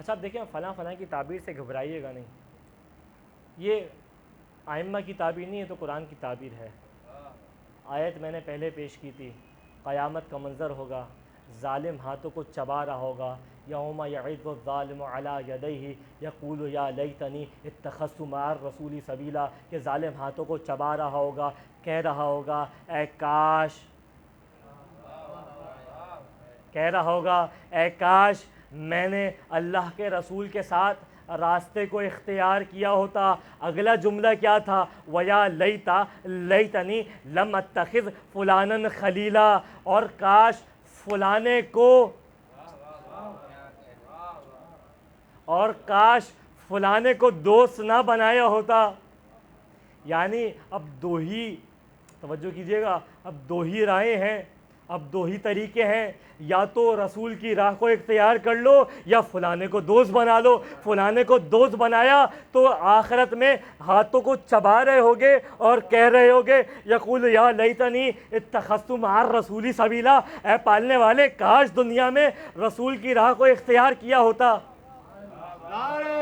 اچھا اب دیکھیں فلاں فلاں کی تعبیر سے گھبرائیے گا نہیں، یہ ائمہ کی تعبیر نہیں ہے تو قرآن کی تعبیر ہے۔ آیت میں نے پہلے پیش کی تھی، قیامت کا منظر ہوگا، ظالم ہاتھوں کو چبا رہا ہوگا، یوم یعض الظالم علی یدیہ یقول یا لیتنی اتخذت مع الرسول سبیلا، کہ ظالم ہاتھوں کو چبا رہا ہوگا، کہہ رہا ہوگا اے کاش، کہہ رہا ہوگا اے کاش میں نے اللہ کے رسول کے ساتھ راستے کو اختیار کیا ہوتا۔ اگلا جملہ کیا تھا؟ وَيَا لیتنی لم اتخذ فلانا خلیلا، اور کاش فلانے کو، اور کاش فلانے کو دوست نہ بنایا ہوتا۔ یعنی اب دو ہی، توجہ کیجئے گا، اب دو ہی راہیں ہیں، اب دو ہی طریقے ہیں، یا تو رسول کی راہ کو اختیار کر لو یا فلانے کو دوست بنا لو۔ فلانے کو دوست بنایا تو آخرت میں ہاتھوں کو چبا رہے ہوگے اور کہہ رہے ہوگے یقول یا لیتنی اتخذت مع الرسول سبیلا، اے پالنے والے کاش دنیا میں رسول کی راہ کو اختیار کیا ہوتا۔ نعرہ